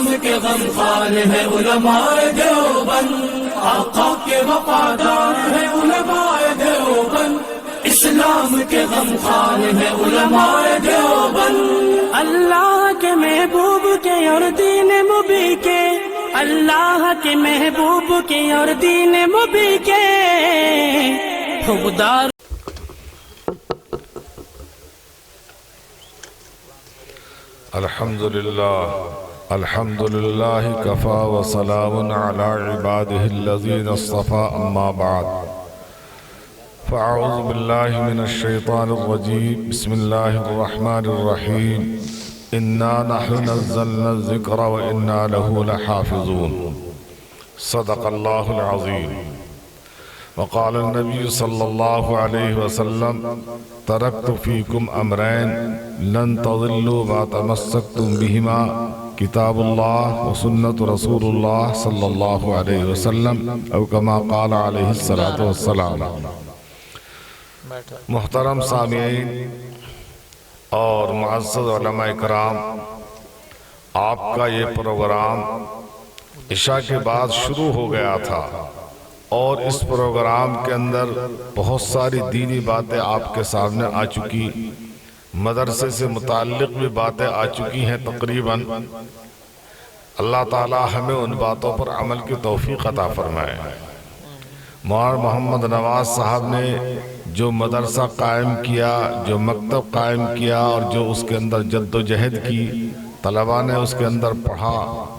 اسلام کے غمخوار ہے علماء دیوبند، آقا کے وفادار ہے علماء دیوبند، اسلام کے غمخوار ہے علماء دیوبند۔ اللہ کے محبوب کے اور دین مبی کے، اللہ کے محبوب کے اور دین مبی کے حقدار۔ الحمد للہ کفا وسلام علی عباده الذین اصطفى اما بعد فاعوذ باللہ من الشیطان الرجیم بسم اللہ الرحمن الرحیم انا نحن نزلنا الذکر وانا له لحافظون صدق اللہ العظیم۔ وقال النبی صلی اللہ علیہ وسلم ترکت فیکم امرین لن تضلوا ما تمسکتم بہما کتاب اللہ وسنت رسول اللہ صلی اللہ علیہ وسلم او کما قال علیہ السلام۔ محترم سامعین اور معزز علماء کرام، آپ کا یہ پروگرام عشاء کے بعد شروع ہو گیا تھا اور اس پروگرام کے اندر بہت ساری دینی باتیں آپ کے سامنے آ چکی، مدرسے سے متعلق بھی باتیں آ چکی ہیں تقریباً۔ اللہ تعالی ہمیں ان باتوں پر عمل کی توفیق عطا فرمائے۔ مولانا محمد نواز صاحب نے جو مدرسہ قائم کیا، جو مکتب قائم کیا اور جو اس کے اندر جد و جہد کی، طلباء نے اس کے اندر پڑھا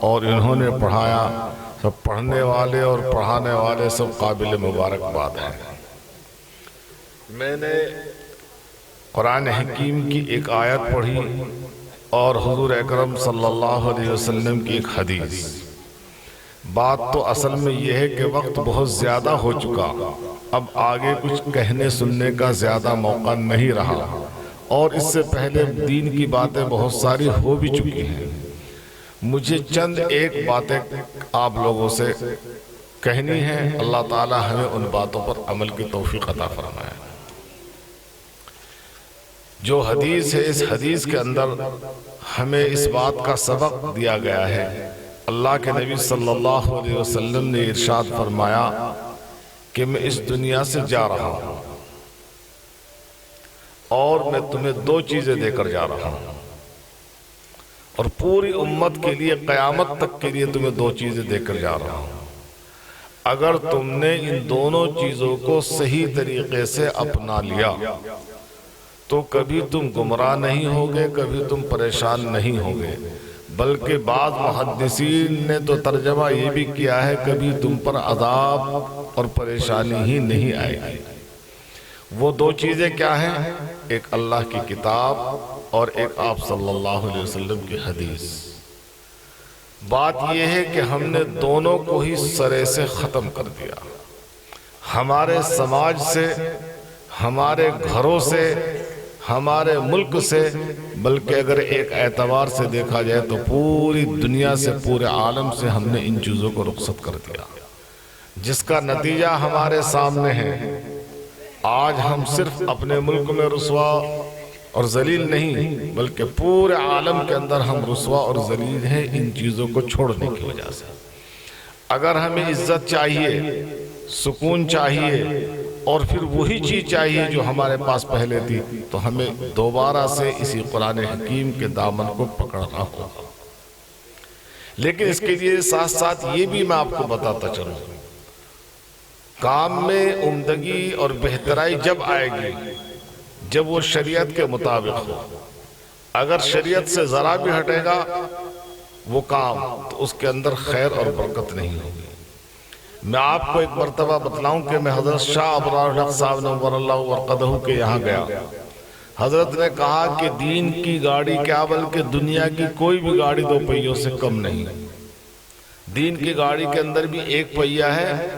اور انہوں نے پڑھایا، سب پڑھنے والے اور پڑھانے والے سب قابل مبارکباد ہیں۔ میں نے قرآن حکیم کی ایک آیت پڑھی اور حضور اکرم صلی اللہ علیہ وسلم کی ایک حدیث۔ بات تو اصل میں یہ ہے کہ وقت بہت زیادہ ہو چکا، اب آگے کچھ کہنے سننے کا زیادہ موقع نہیں رہا، اور اس سے پہلے دین کی باتیں بہت ساری ہو بھی چکی ہیں۔ مجھے چند ایک باتیں آپ لوگوں سے کہنی ہیں، اللہ تعالی ہمیں ان باتوں پر عمل کی توفیق عطا فرمائے۔ جو حدیث ہے، اس حدیث کے اندر ہمیں اس بات کا سبق دیا گیا ہے۔ اللہ کے نبی صلی اللہ علیہ وسلم نے ارشاد فرمایا کہ میں اس دنیا سے جا رہا ہوں اور میں تمہیں دو چیزیں دے کر جا رہا ہوں، اور پوری امت کے لیے قیامت تک کے لیے تمہیں دو چیزیں دے کر جا رہا ہوں۔ اگر تم نے ان دونوں چیزوں کو صحیح طریقے سے اپنا لیا تو کبھی تم گمراہ نہیں ہوگے، کبھی تم پریشان نہیں ہوگے، بلکہ بعض محدثین نے تو ترجمہ یہ بھی کیا ہے کبھی تم پر عذاب اور پریشانی ہی نہیں آئے گی۔ وہ دو چیزیں کیا ہیں؟ ایک اللہ کی کتاب اور ایک آپ صلی اللہ علیہ وسلم کی حدیث۔ بات یہ ہے کہ ہم نے دونوں کو ہی سرے سے ختم کر دیا، ہمارے سماج سے، ہمارے گھروں سے، ہمارے ملک سے، بلکہ اگر ایک اعتبار سے دیکھا جائے تو پوری دنیا سے، پورے عالم سے ہم نے ان چیزوں کو رخصت کر دیا، جس کا نتیجہ ہمارے سامنے ہے۔ آج ہم صرف اپنے ملک میں رسوا اور ذلیل نہیں، بلکہ پورے عالم کے اندر ہم رسوا اور ذلیل ہیں ان چیزوں کو چھوڑنے کی وجہ سے۔ اگر ہمیں عزت چاہیے، سکون چاہیے اور پھر وہی چیز چاہیے جو ہمارے پاس پہلے تھی، تو ہمیں دوبارہ سے اسی قرآن حکیم کے دامن کو پکڑنا ہوگا۔ لیکن اس کے لیے ساتھ ساتھ یہ بھی میں آپ کو بتاتا چلوں، کام میں عمدگی اور بہترائی جب آئے گی جب وہ شریعت کے مطابق ہو۔ اگر شریعت سے ذرا بھی ہٹے گا وہ کام تو اس کے اندر خیر اور برکت نہیں ہوگی۔ میں آپ کو ایک مرتبہ بتلاؤں کہ میں حضرت شاہ ابرار الحق صاحب نور اللہ ورقدہ کے یہاں گیا۔ حضرت نے کہا کہ دین کی گاڑی کیا بلکہ دنیا کی کوئی بھی گاڑی دو پہیوں سے کم نہیں۔ دین کی گاڑی کے اندر بھی ایک پہیہ ہے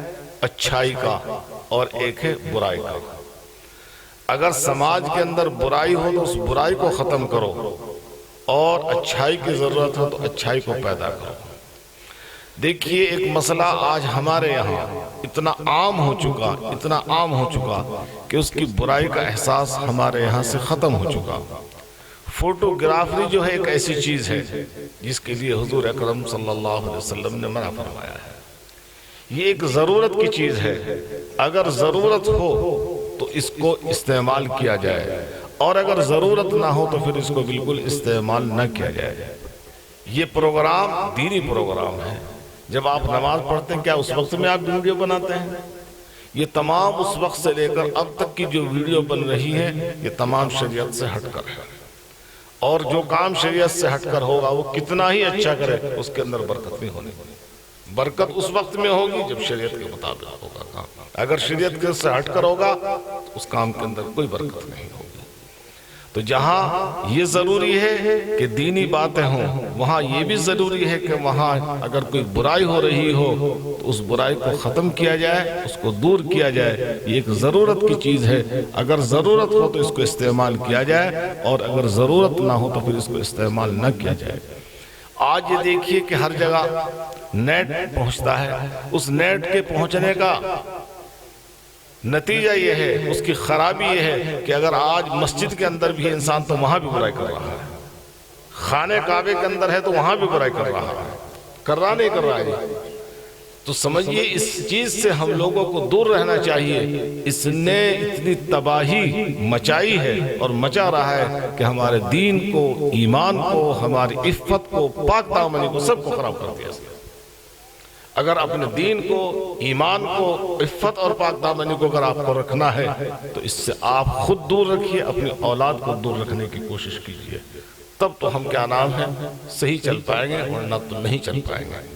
اچھائی کا اور ایک ہے برائی کا۔ اگر سماج کے اندر برائی ہو تو اس برائی کو ختم کرو، اور اچھائی کی ضرورت ہو تو اچھائی کو پیدا کرو۔ دیکھیے ایک مسئلہ آج ہمارے یہاں اتنا عام ہو چکا کہ اس کی برائی کا احساس ہمارے یہاں سے ختم ہو چکا۔ فوٹوگرافری جو ہے ایک ایسی چیز ہے جس کے لیے حضور اکرم صلی اللہ علیہ وسلم نے منع فرمایا ہے. یہ ایک ضرورت کی چیز ہے، اگر ضرورت ہو تو اس کو استعمال کیا جائے، اور اگر ضرورت نہ ہو تو پھر اس کو بالکل استعمال نہ کیا جائے. یہ پروگرام دینی پروگرام ہے. جب آپ نماز پڑھتے ہیں کیا اس وقت میں آپ ویڈیو بناتے ہیں؟ یہ تمام اس وقت سے لے کر اب تک کی جو ویڈیو بن رہی ہے یہ تمام شریعت سے ہٹ کر ہے، اور جو کام شریعت سے ہٹ کر ہوگا وہ کتنا ہی اچھا کرے اس کے اندر برکت نہیں ہونے والی. برکت اس وقت میں ہوگی جب شریعت کے مطابق ہوگا کام. اگر شریعت کے سے ہٹ کر ہوگا تو اس کام کے اندر کوئی برکت نہیں ہوگی. تو جہاں یہ ضروری ہے کہ دینی باتیں ہوں، وہاں یہ بھی ضروری ہے کہ وہاں اگر کوئی برائی ہو رہی ہو تو اس برائی کو ختم کیا جائے، اس کو دور کیا جائے. یہ ایک ضرورت کی چیز ہے. اگر ضرورت ہو تو اس کو استعمال کیا جائے، اور اگر ضرورت نہ ہو تو پھر اس کو استعمال نہ کیا جائے. آج یہ دیکھیے کہ ہر جگہ نیٹ پہنچتا ہے. اس نیٹ کے پہنچنے کا نتیجہ یہ ہے، اس کی خرابی یہ ہے کہ اگر آج مسجد کے اندر بھی انسان تو وہاں بھی برائی کر رہا ہے، خانہ کعبے کے اندر ہے تو وہاں بھی برائی کر رہا ہے. کر رہا نہیں کر رہا ہے؟ تو سمجھئے اس چیز سے ہم لوگوں کو دور رہنا چاہیے. اس نے اتنی تباہی مچائی ہے اور مچا رہا ہے کہ ہمارے دین کو، ایمان کو، ہماری عفت کو، پاک دامنی کو، سب کو خراب کر دیا. اگر اپنے دین کو، ایمان کو، عفت اور پاک دامنی کو اگر آپ کو رکھنا ہے تو اس سے آپ خود دور رکھیے، اپنی اولاد کو دور رکھنے کی کوشش کیجیے. تب تو ہم کیا نام ہے صحیح چل پائیں گے، ورنہ تو نہیں چل پائیں گے.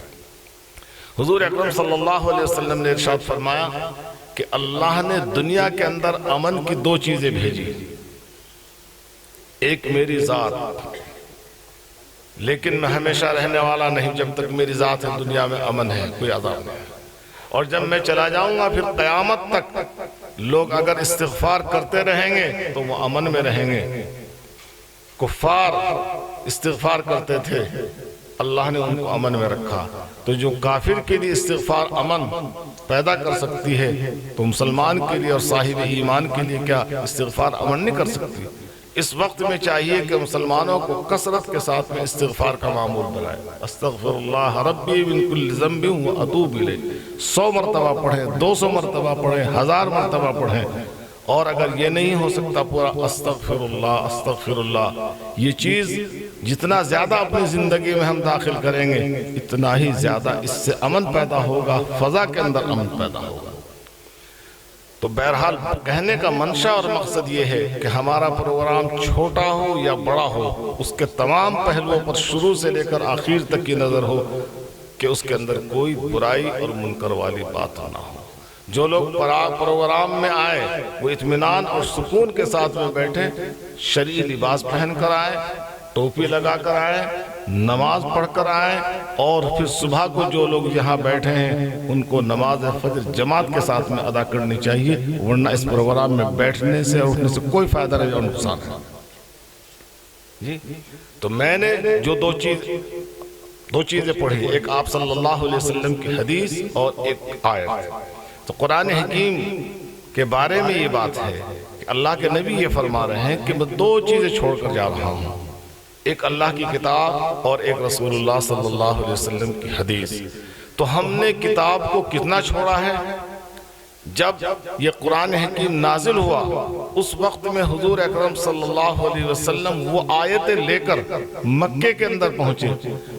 حضور اکرم صلی اللہ علیہ وسلم نے ارشاد فرمایا کہ اللہ نے دنیا کے اندر امن کی دو چیزیں بھیجی. ایک میری ذات، لیکن میں ہمیشہ رہنے والا نہیں. جب تک میری ذات ہے دنیا میں امن ہے، کوئی عذاب نہیں. اور جب میں چلا جاؤں گا پھر قیامت تک لوگ اگر استغفار کرتے رہیں گے تو وہ امن میں رہیں گے. کفار استغفار کرتے تھے، اللہ نے ان کو امن میں رکھا. تو جو کافر کے لیے استغفار امن پیدا کر سکتی ہے تو مسلمان کے لیے اور صاحب ایمان کے لیے کیا استغفار امن نہیں کر سکتی؟ اس وقت میں چاہیے کہ مسلمانوں کو کثرت کے ساتھ میں استغفار کا معمول بنائے. استغفر اللہ ربی من کل ذنب و اتوب الیہ 100 مرتبہ پڑھیں، 200 مرتبہ پڑھیں، 1000 مرتبہ پڑھیں. اور اگر یہ نہیں ہو سکتا پورا استغفر اللہ استغفر اللہ، یہ چیز جتنا زیادہ اپنی زندگی میں ہم داخل کریں گے اتنا ہی زیادہ اس سے امن پیدا ہوگا، فضا کے اندر امن پیدا ہوگا. تو بہرحال کہنے کا منشا اور مقصد یہ ہے کہ ہمارا پروگرام چھوٹا ہو یا بڑا ہو، اس کے تمام پہلوؤں پر شروع سے لے کر آخر تک کی نظر ہو کہ اس کے اندر کوئی برائی اور منکر والی بات نہ ہو. جو لوگ پروگرام میں آئے وہ اطمینان اور سکون کے ساتھ میں بیٹھے، شرعی لباس پہن کر آئے، ٹوپی لگا کر آئے، نماز پڑھ کر آئے. اور پھر صبح کو جو لوگ یہاں بیٹھے ہیں ان کو نماز فجر جماعت کے ساتھ میں ادا کرنی چاہیے، ورنہ اس پروگرام میں بیٹھنے سے اور اٹھنے سے کوئی فائدہ نہیں اور نقصان ہے. جی تو میں نے جو دو چیزیں پڑھی، ایک آپ صلی اللہ علیہ وسلم کی حدیث اور ایک آیت. تو قرآن حکیم کے بارے میں یہ بات ہے کہ اللہ کے نبی یہ فرما رہے ہیں کہ میں دو چیزیں چھوڑ کر جا رہا ہوں، ایک اللہ کی کتاب اور ایک رسول اللہ صلی اللہ علیہ وسلم کی حدیث. تو ہم نے کتاب کو کتنا چھوڑا ہے؟ جب یہ قرآن حکیم نازل ہوا اس وقت میں حضور اکرم صلی اللہ علیہ وسلم وہ آیتیں لے کر مکے کے اندر پہنچے.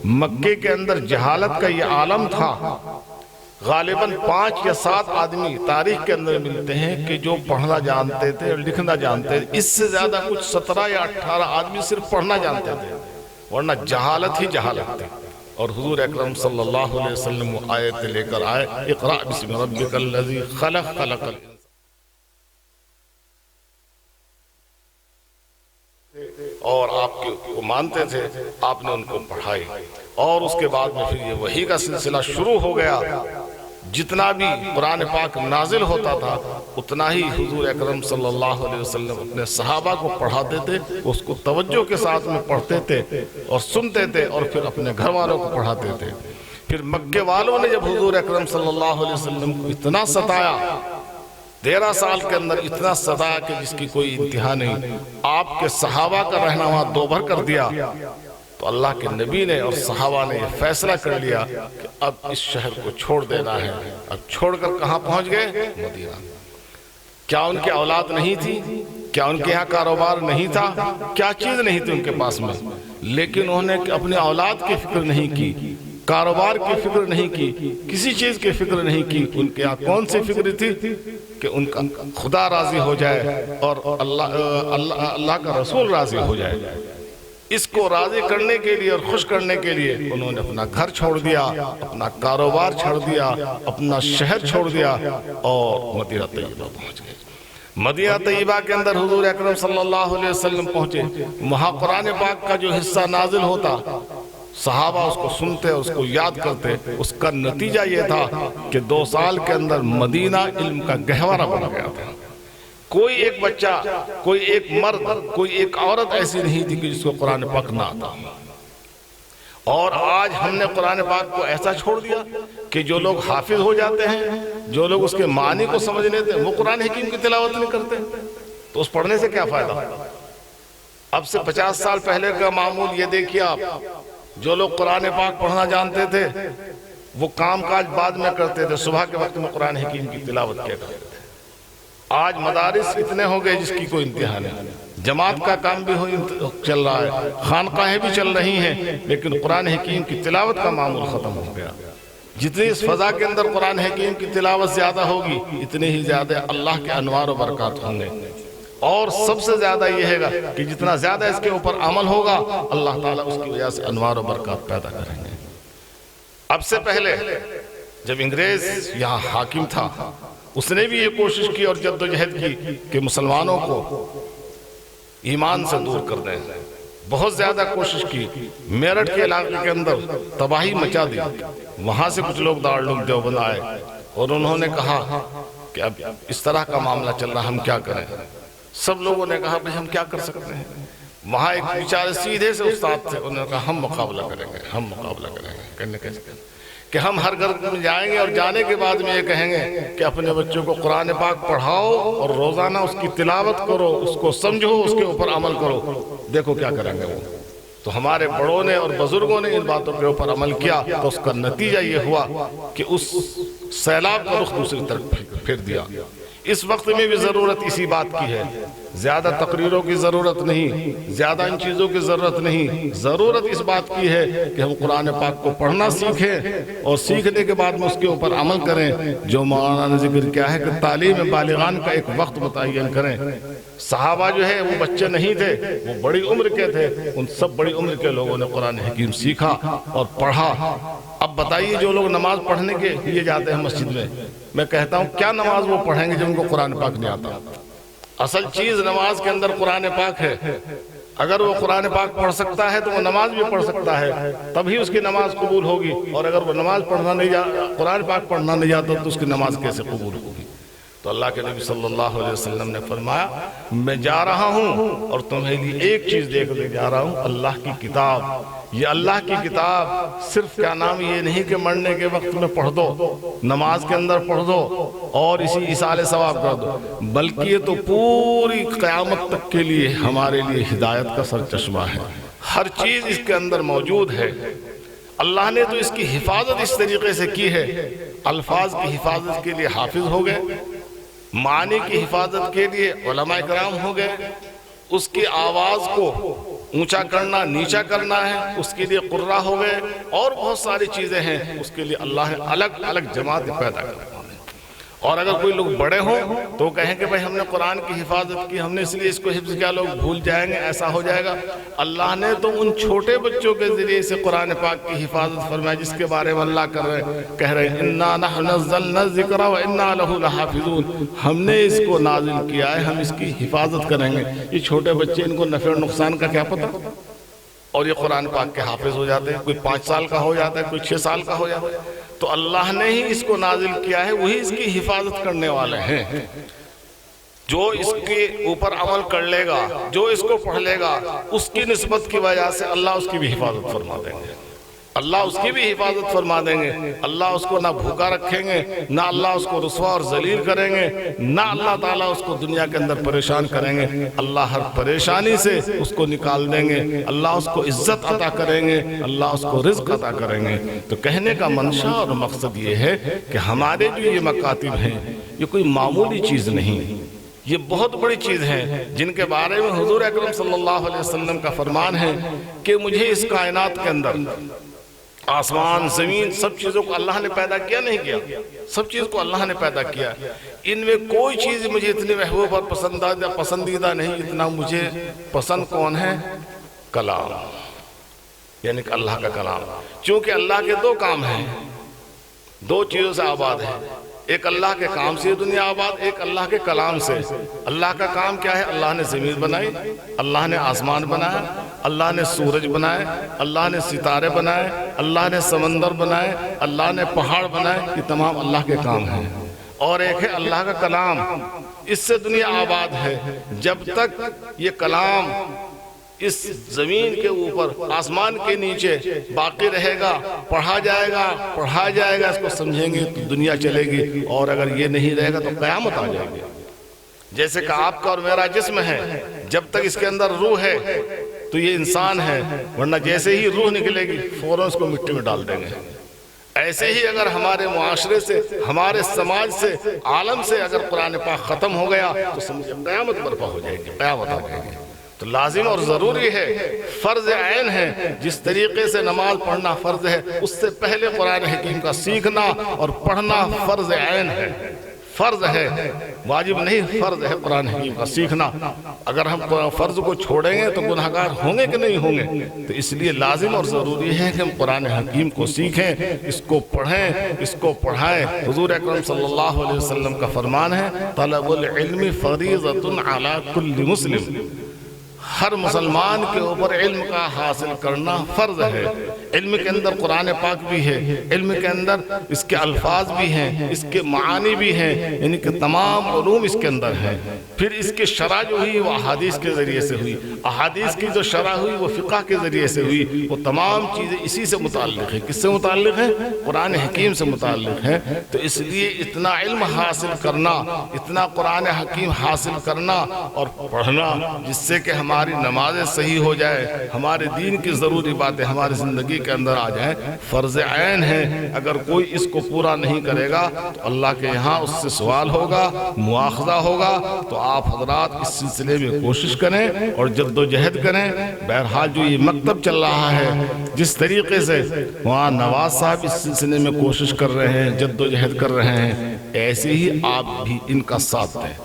مکے کے اندر جہالت کا یہ عالم تھا. غالباً 5 یا 7 آدمی تاریخ کے اندر ملتے ہیں کہ جو پڑھنا جانتے تھے اور لکھنا جانتے تھے. اس سے زیادہ کچھ 17 یا 18 آدمی صرف پڑھنا جانتے تھے، ورنہ جہالت ہی جہالت تھی. اور حضور اکرم صلی اللہ علیہ وسلم وہ آیتیں لے کر آئے، اقرأ بسم ربک الذی خلق خلق الانسان. اور آپ کو مانتے تھے، آپ نے ان کو پڑھائی. اور اس کے بعد میں پھر یہ وحی کا سلسلہ شروع ہو گیا. جتنا بھی قرآن پاک نازل ہوتا تھا اتنا ہی حضور اکرم صلی اللہ علیہ وسلم اپنے صحابہ کو پڑھاتے تھے. اس کو توجہ کے ساتھ میں پڑھتے تھے اور سنتے تھے اور پھر اپنے گھر والوں کو پڑھاتے تھے. پھر مکے والوں نے جب حضور اکرم صلی اللہ علیہ وسلم کو اتنا ستایا، 13 سال کے اندر اتنا سزا کہ جس کی کوئی انتہا نہیں، آپ کے صحابہ کا رہنا وہاں دوبھر کر دیا، تو اللہ کے نبی نے اور صحابہ نے یہ فیصلہ کر لیا کہ اب اس شہر کو چھوڑ دینا ہے۔ اب چھوڑ کر کہاں پہنچ گئے؟ مدینہ۔ کیا ان کے اولاد نہیں تھی؟ کیا ان کے یہاں کاروبار نہیں تھا؟ کیا چیز نہیں تھی ان کے پاس میں؟ لیکن انہوں نے اپنے اولاد کی فکر نہیں کی، کاروبار کی فکر نہیں کی، کسی چیز کی فکر نہیں کی۔ ان کے یہاں کون سی فکر تھی؟ کہ ان کا خدا راضی ہو جائے اور اللہ کا رسول راضی ہو جائے۔ اس کو راضی کرنے کے لیے اور خوش کرنے کے لیے انہوں نے اپنا گھر چھوڑ دیا، اپنا کاروبار چھوڑ دیا، اپنا شہر چھوڑ دیا اور مدینہ طیبہ پہنچ گئے۔ مدینہ طیبہ کے اندر حضور اکرم صلی اللہ علیہ وسلم پہنچے۔ وہاں قرآن پاک کا جو حصہ نازل ہوتا، صحابہ اس کو سنتے، اس کو یاد کرتے۔ اس کا نتیجہ یہ تھا کہ 2 سال کے اندر مدینہ علم کا گہوارہ بن گیا تھا۔ کوئی ایک بچہ، کوئی ایک مرد، کوئی ایک عورت ایسی نہیں تھی کہ جس کو قرآن پاک نہ آتا۔ اور آج ہم نے قرآن پاک کو ایسا چھوڑ دیا کہ جو لوگ حافظ ہو جاتے ہیں، جو لوگ اس کے معنی کو سمجھ لیتے ہیں، وہ قرآن حکیم کی تلاوت نہیں کرتے، تو اس پڑھنے سے کیا فائدہ؟ اب سے 50 سال پہلے کا معمول یہ دیکھیے آپ، جو لوگ قرآن پاک پڑھنا جانتے تھے وہ کام کاج بعد میں کرتے تھے، صبح کے وقت میں قرآن حکیم کی تلاوت کیا کرتے تھے۔ آج مدارس اتنے ہو گئے جس کی کوئی انتہا نہیں، جماعت کا کام بھی چل رہا ہے، خانقاہیں بھی چل رہی ہیں، لیکن قرآن حکیم کی تلاوت کا معمول ختم ہو گیا۔ جتنی اس فضا کے اندر قرآن حکیم کی تلاوت زیادہ ہوگی، اتنے ہی زیادہ اللہ کے انوار و برکات ہوں گے۔ اور سب سے زیادہ یہ ہے کہ جتنا زیادہ اس کے اوپر عمل ہوگا، اللہ تعالیٰ اس کی وجہ سے انوار و برکات پیدا کریں گے۔ اب سے پہلے جب انگریز یہاں حاکم تھا، اس نے بھی یہ کوشش کی اور جد و جہد کی کہ مسلمانوں کو ایمان سے دور کر دیں۔ بہت زیادہ کوشش کی، میرٹھ کے علاقے کے اندر تباہی مچا دی۔ وہاں سے کچھ لوگ دارالعلوم دیوبند آئے اور انہوں نے کہا کہ اب اس طرح کا معاملہ چل رہا، ہم کیا کریں؟ سب لوگوں نے کہا بھئی ہم کیا کر سکتے ہیں؟ وہاں ایک بیچارے سیدھے سے استاد تھے، انہوں نے کہا ہم مقابلہ کریں گے، ہم مقابلہ کریں گے۔ کہنے کیسے کہ ہم ہر گھر میں جائیں گے اور جانے کے بعد میں یہ کہیں گے کہ اپنے بچوں کو قرآن پاک پڑھاؤ اور روزانہ اس کی تلاوت کرو، اس کو سمجھو، اس کے اوپر عمل کرو، دیکھو کیا کریں گے وہ۔ تو ہمارے بڑوں نے اور بزرگوں نے ان باتوں کے اوپر عمل کیا، تو اس کا نتیجہ یہ ہوا کہ اس سیلاب کا رخ دوسری طرف پھیر دیا۔ اس وقت میں بھی ضرورت اسی بات کی ہے، زیادہ تقریروں کی ضرورت نہیں، زیادہ ان چیزوں کی ضرورت نہیں، ضرورت اس بات کی ہے کہ ہم قرآن پاک کو پڑھنا سیکھیں اور سیکھنے کے بعد میں اس کے اوپر عمل کریں۔ جو مولانا نے ذکر کیا ہے کہ تعلیم بالغان کا ایک وقت متعین کریں۔ صحابہ جو ہے وہ بچے نہیں تھے، وہ بڑی عمر کے تھے، ان سب بڑی عمر کے لوگوں نے قرآن حکیم سیکھا اور پڑھا۔ اب بتائیے جو لوگ نماز پڑھنے کے لیے جاتے ہیں مسجد میں کہتا ہوں کیا نماز وہ پڑھیں گے جب ان کو قرآن پاک نہیں آتا؟ اصل چیز نماز کے اندر قرآن پاک ہے۔ اگر وہ قرآن پاک پڑھ سکتا ہے تو وہ نماز بھی پڑھ سکتا ہے، تبھی اس کی نماز قبول ہوگی۔ اور اگر وہ نماز پڑھنا نہیں قرآن پاک پڑھنا نہیں جاتا تو اس کی نماز کیسے قبول ہوگی؟ تو اللہ کے نبی صلی اللہ علیہ وسلم نے فرمایا میں جا رہا ہوں اور تمہیں لیے ایک چیز دیکھنے جا رہا ہوں، اللہ کی کتاب۔ یہ اللہ کی کتاب صرف کیا نام یہ نہیں کہ مرنے کے وقت میں پڑھ دو، نماز کے اندر پڑھ دو اور اسی ایصال ثواب کر دو، بلکہ یہ تو پوری قیامت تک کے لیے ہمارے لیے ہدایت کا سرچشمہ ہے۔ ہر چیز اس کے اندر موجود ہے۔ اللہ نے تو اس کی حفاظت اس طریقے سے کی ہے، الفاظ کی حفاظت کے لیے حافظ ہو گئے، معنی کی حفاظت کے لیے علماء کرام ہو گئے، اس کی آواز کو اونچا کرنا نیچا کرنا ہے اس کے لیے قرہ ہو گئے، اور بہت ساری چیزیں ہیں اس کے لیے اللہ نے الگ الگ جماعت پیدا کر۔ اور اگر کوئی لوگ بڑے ہوں تو کہیں کہ بھائی ہم نے قرآن کی حفاظت کی، ہم نے اس لیے اس کو حفظ کیا، لوگ بھول جائیں گے، ایسا ہو جائے گا۔ اللہ نے تو ان چھوٹے بچوں کے ذریعے سے قرآن پاک کی حفاظت فرمایا، جس کے بارے میں اللہ کہہ رہے ہیں اِنَّا نَحْنُ نَزَّلْنَا الذِّكْرَ وَإِنَّا لَهُ لَحَافِظُونَ، ہم نے اس کو نازل کیا ہے، ہم اس کی حفاظت کریں گے۔ یہ چھوٹے بچے، ان کو نفع اور نقصان کا کیا پتہ؟ اور یہ قرآن پاک کے حافظ ہو جاتے ہیں، کوئی 5 سال کا ہو جاتا ہے، کوئی 6 سال کا ہو جاتا ہے۔ تو اللہ نے ہی اس کو نازل کیا ہے، وہی اس کی حفاظت کرنے والے ہیں۔ جو اس کے اوپر عمل کر لے گا، جو اس کو پڑھ لے گا، اس کی نسبت کی وجہ سے اللہ اس کی بھی حفاظت فرما دیں گے۔ اللہ اس کی بھی حفاظت فرما دیں گے، اللہ اس کو نہ بھوکا رکھیں گے، نہ اللہ اس کو رسوا اور ذلیل کریں گے، نہ اللہ تعالیٰ اس کو دنیا کے اندر پریشان کریں گے، اللہ ہر پریشانی سے اس کو نکال دیں گے، اللہ اس کو عزت عطا کریں گے، اللہ اس کو رزق عطا کریں گے۔ تو کہنے کا منشا اور مقصد یہ ہے کہ ہمارے جو یہ مکاتب ہیں یہ کوئی معمولی چیز نہیں، یہ بہت بڑی چیز ہیں جن کے بارے میں حضور اکرم صلی اللہ علیہ وسلم کا فرمان ہے کہ مجھے اس کائنات کے اندر آسمان زمین سب چیزوں کو اللہ نے پیدا کیا نہیں کیا، سب چیز کو اللہ نے پیدا کیا، ان میں کوئی چیز مجھے اتنی محبوب اور پسندیدہ نہیں جتنا مجھے پسند کون ہے؟ کلام، یعنی کہ اللہ کا کلام۔ چونکہ اللہ کے دو کام ہیں، دو چیزوں سے آباد ہے، ایک اللہ کے کام سے دنیا آباد، ایک اللہ کے کلام سے۔ اللہ کا کام کیا ہے؟ اللہ نے زمین بنائی، اللہ نے آسمان بنایا، اللہ نے سورج بنائے، اللہ نے ستارے بنائے، اللہ نے سمندر بنائے، اللہ نے پہاڑ بنائے، یہ تمام اللہ کے کام ہیں۔ اور ایک ہے اللہ کا کلام، اس سے دنیا آباد ہے۔ جب تک یہ کلام اس زمین کے اوپر آسمان کے نیچے باقی رہے گا، پڑھا جائے گا، اس کو سمجھیں گے تو دنیا چلے گی، اور اگر یہ نہیں رہے گا تو قیامت آ جائے گی۔ جیسے کہ آپ کا اور میرا جسم ہے، جب تک اس کے اندر روح ہے تو یہ انسان ہے، ورنہ جیسے ہی روح نکلے گی فوراً اس کو مٹی میں ڈال دیں گے۔ ایسے ہی اگر ہمارے معاشرے سے، ہمارے سماج سے، عالم سے اگر قرآن پاک ختم ہو گیا تو سمجھے قیامت برپا ہو جائے گی، قیامت آ جائے گی۔ تو لازم اور ضروری ہے، فرض عین ہے، جس طریقے سے نماز پڑھنا فرض ہے، اس سے پہلے قرآن حکیم کا سیکھنا اور پڑھنا فرض عین ہے، فرض ہے، واجب نہیں، فرض ہے قرآن حکیم کا سیکھنا۔ اگر ہم فرض کو چھوڑیں گے تو گناہگار ہوں گے کہ نہیں ہوں گے؟ تو اس لیے لازم اور ضروری ہے کہ ہم قرآن حکیم کو سیکھیں، اس کو پڑھیں، اس کو پڑھائیں۔ حضور اکرم صلی اللہ علیہ وسلم کا فرمان ہے، طلب العلم فریضۃ علی کل مسلم، ہر مسلمان کے اوپر علم کا حاصل کرنا فرض ہے۔ علم کے اندر قرآن پاک بھی ہے، علم کے اندر اس کے الفاظ بھی ہیں، اس کے معانی بھی ہیں، یعنی کہ تمام علوم اس کے اندر ہیں۔ پھر اس کی شرح جو ہوئی وہ احادیث کے ذریعے سے ہوئی، احادیث کی جو شرح ہوئی وہ فقہ کے ذریعے سے ہوئی، وہ تمام چیزیں اسی سے متعلق ہیں۔ کس سے متعلق ہیں؟ قرآن حکیم سے متعلق ہیں۔ تو اس لیے اتنا علم حاصل کرنا، اتنا قرآن حکیم حاصل کرنا اور پڑھنا، جس سے کہ ہماری نمازیں صحیح ہو جائے، ہمارے دین کی ضروری باتیں ہماری زندگی کے اندر آ جائیں، فرض عین ہے۔ اگر کوئی اس کو پورا نہیں کرے گا تو اللہ کے یہاں اس سے سوال ہوگا، مواخذہ ہوگا۔ تو آپ حضرات اس سلسلے میں کوشش کریں اور جد و جہد کریں۔ بہرحال جو یہ مکتب چل رہا ہے، جس طریقے سے وہاں نواز صاحب اس سلسلے میں کوشش کر رہے ہیں، جد و جہد کر رہے ہیں، ایسے ہی آپ بھی ان کا ساتھ دیں۔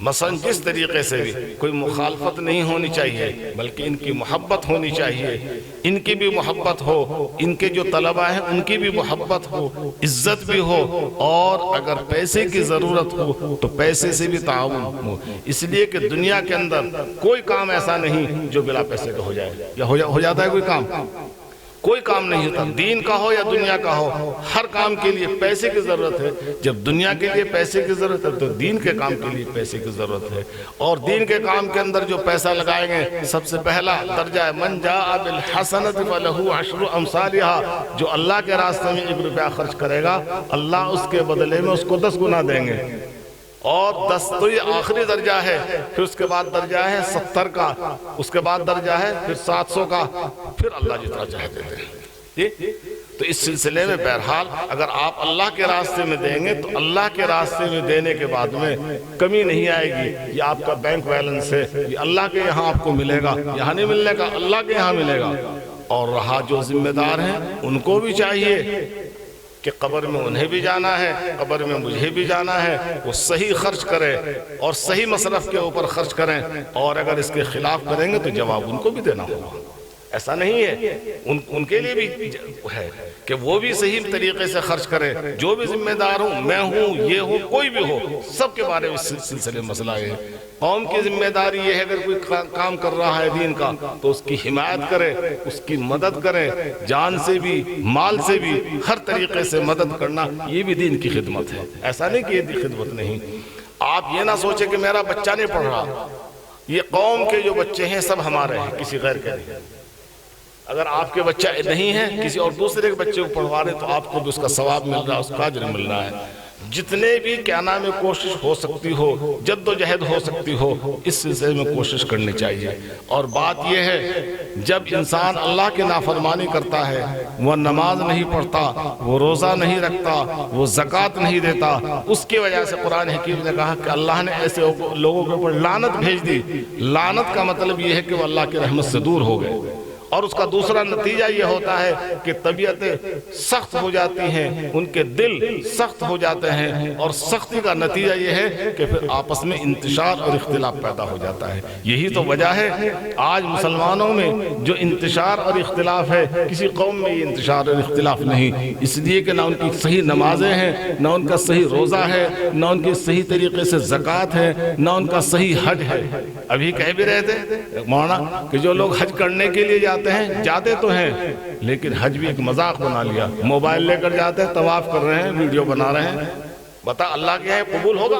مثلا جس طریقے سے بھی کوئی مخالفت نہیں ہونی چاہیے، بلکہ ان کی محبت ہونی چاہیے، ان کی بھی محبت ہو، ان کے جو طلبہ ہیں ان کی بھی محبت ہو، عزت بھی ہو، اور اگر پیسے کی ضرورت ہو تو پیسے سے بھی تعاون ہو۔ اس لیے کہ دنیا کے اندر کوئی کام ایسا نہیں جو بلا پیسے کا ہو جائے، یا ہو جاتا ہے کوئی کام؟ کوئی کام نہیں ہوتا، دین کا ہو یا دنیا کا ہو، ہر کام کے لیے پیسے کی ضرورت ہے۔ جب دنیا کے لیے پیسے کی ضرورت ہے تو دین کے کام کے لیے پیسے کی ضرورت ہے، اور دین کے کام کے اندر جو پیسہ لگائیں گے، سب سے پہلا درجہ ہے من جاء بالحسنۃ فلہ عشر امثالھا، جو اللہ کے راستے میں 1 روپیہ خرچ کرے گا، اللہ اس کے بدلے میں اس کو 10 گنا دیں گے۔ اور 10 تو یہ آخری درجہ ہے، پھر اس کے بعد درجہ ہے 70 کا، اس کے بعد درجہ ہے پھر 700 کا، پھر اللہ جتنا چاہے دیتے ہیں۔ تو اس سلسلے میں بہرحال اگر آپ اللہ کے راستے میں دیں گے تو اللہ کے راستے میں دینے کے بعد میں کمی نہیں آئے گی۔ یہ آپ کا بینک بیلنس ہے، یہ اللہ کے یہاں آپ کو ملے گا، یہاں نہیں ملنے کا، اللہ کے یہاں ملے گا۔ اور رہا جو ذمہ دار ہیں ان کو بھی چاہیے کہ قبر میں انہیں بھی جانا ہے، قبر میں مجھے بھی جانا ہے، وہ صحیح خرچ کرے اور صحیح مصرف کے اوپر خرچ کریں، اور اگر اس کے خلاف کریں گے تو جواب ان کو بھی دینا ہوگا۔ ایسا نہیں ہے، ان کے لیے بھی ہے کہ وہ بھی صحیح طریقے سے خرچ کریں۔ جو بھی ذمہ دار ہوں، میں ہوں، یہ ہوں، کوئی بھی ہو، سب کے بارے میں اس سلسلے میں مسئلہ ہے۔ قوم کی ذمہ داری یہ ہے اگر کوئی کام کر رہا ہے دین کا تو اس کی حمایت کرے، اس کی مدد کرے، جان سے بھی، مال سے بھی، ہر طریقے سے مدد کرنا، یہ بھی دین کی خدمت ہے۔ ایسا نہیں کہ یہ خدمت نہیں۔ آپ یہ نہ سوچیں کہ میرا بچہ نہیں پڑھ رہا، یہ قوم کے جو بچے ہیں سب ہمارے ہیں، کسی غیر کے نہیں۔ اگر آپ کے بچہ نہیں ہے کسی اور دوسرے کے بچے کو پڑھوا رہے تو آپ کو بھی اس کا ثواب مل رہا ہے، اس کا اجر مل رہا ہے۔ جتنے بھی کیا نام ہے کوشش ہو سکتی ہو، جد و جہد ہو سکتی ہو، اس سلسلے میں کوشش کرنی چاہیے۔ اور بات یہ ہے جب انسان اللہ کی نافرمانی کرتا ہے، وہ نماز نہیں پڑھتا، وہ روزہ نہیں رکھتا، وہ زکوٰۃ نہیں دیتا، اس کی وجہ سے قرآن حکیم نے کہا کہ اللہ نے ایسے لوگوں کے اوپر لعنت بھیج دی۔ لعنت کا مطلب یہ ہے کہ وہ اللہ کی رحمت سے دور ہو گئے، اور اس کا دوسرا نتیجہ یہ ہوتا ہے کہ طبیعتیں سخت ہو جاتی ہیں، ان کے دل سخت ہو جاتے ہیں، اور سختی کا نتیجہ یہ ہے کہ پھر آپس میں انتشار اور اختلاف پیدا ہو جاتا ہے۔ یہی تو وجہ ہے آج مسلمانوں میں جو انتشار اور اختلاف ہے، کسی قوم میں یہ انتشار اور اختلاف نہیں، اس لیے کہ نہ ان کی صحیح نمازیں ہیں، نہ ان کا صحیح روزہ ہے، نہ ان کی صحیح طریقے سے زکوٰۃ ہے، نہ ان کا صحیح حج ہے۔ ابھی کہہ بھی رہے تھے مولانا کہ جو لوگ حج کرنے کے لیے جاتے تو ہیں، لیکن حج بھی ایک مذاق بنا لیا، موبائل لے کر جاتے ہیں، طواف کر رہے ہیں، ویڈیو بنا رہے ہیں۔ بتا اللہ کے ہے قبول ہوگا؟